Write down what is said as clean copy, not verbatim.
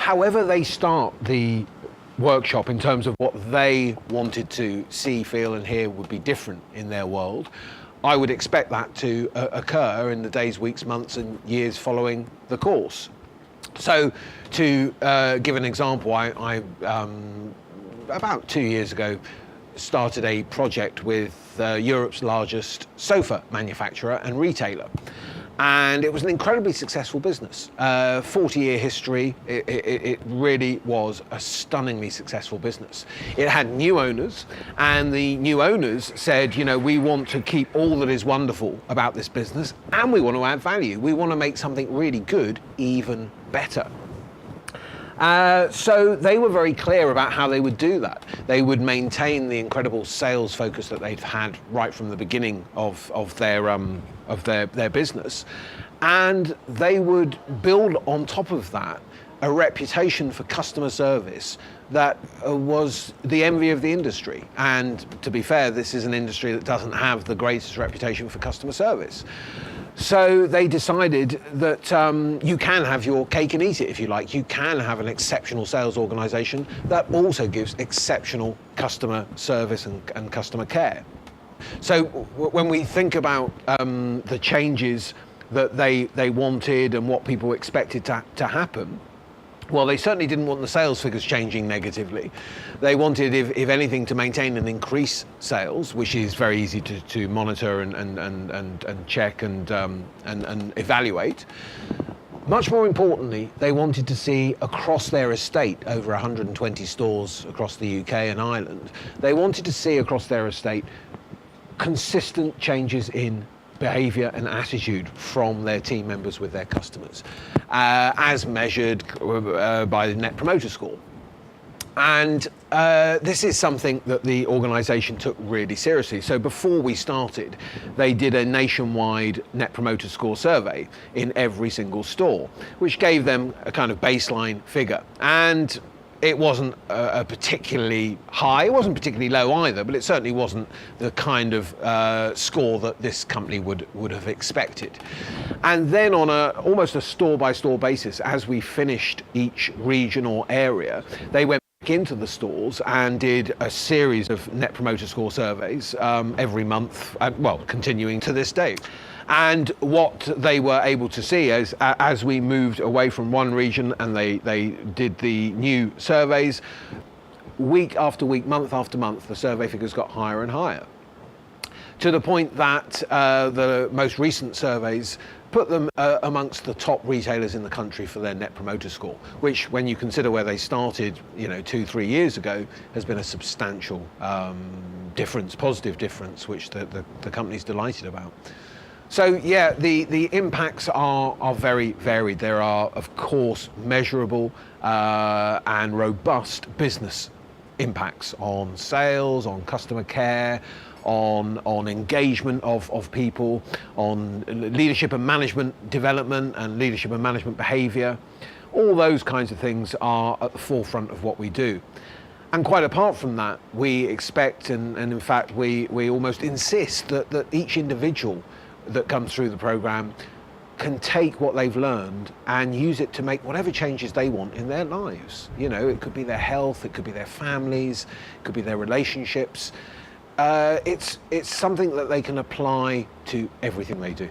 however they start the workshop in terms of what they wanted to see, feel and hear would be different in their world, I would expect that to occur in the days, weeks, months and years following the course. So to give an example, I about 2 years ago started a project with Europe's largest sofa manufacturer and retailer. And it was an incredibly successful business. 40-year history, it really was a stunningly successful business. It had new owners, and the new owners said, you know, we want to keep all that is wonderful about this business, and we want to add value. We want to make something really good even better. So they were very clear about how they would do that. They would maintain the incredible sales focus that they've had right from the beginning of their business, and they would build on top of that a reputation for customer service that was the envy of the industry. And to be fair, this is an industry that doesn't have the greatest reputation for customer service. So they decided that you can have your cake and eat it, if you like. You can have an exceptional sales organization that also gives exceptional customer service and customer care. So when we think about the changes that they wanted and what people expected to happen, well, they certainly didn't want the sales figures changing negatively. They wanted, if anything, to maintain and increase sales, which is very easy to monitor and check and evaluate. Much more importantly, they wanted to see across their estate, over 120 stores across the UK and Ireland, they wanted to see across their estate consistent changes in behaviour and attitude from their team members with their customers, as measured by the Net Promoter Score. And this is something that the organisation took really seriously. So before we started, they did a nationwide Net Promoter Score survey in every single store, which gave them a kind of baseline figure. And it wasn't a particularly high, it wasn't particularly low either, but it certainly wasn't the kind of score that this company would have expected. And then on almost a store-by-store basis, as we finished each region or area, they went back into the stores and did a series of Net Promoter Score surveys every month, well, continuing to this day. And what they were able to see as we moved away from one region and they did the new surveys, week after week, month after month, the survey figures got higher and higher. To the point that the most recent surveys put them amongst the top retailers in the country for their Net Promoter Score, which, when you consider where they started, 2-3 years ago, has been a substantial difference, positive difference, which the company's delighted about. So yeah, the impacts are very varied. There are, of course, measurable and robust business impacts on sales, on customer care, on engagement of people, on leadership and management development and leadership and management behaviour. All those kinds of things are at the forefront of what we do. And quite apart from that, we expect and in fact we almost insist that each individual that comes through the programme can take what they've learned and use it to make whatever changes they want in their lives. It could be their health, it could be their families, it could be their relationships. It's something that they can apply to everything they do.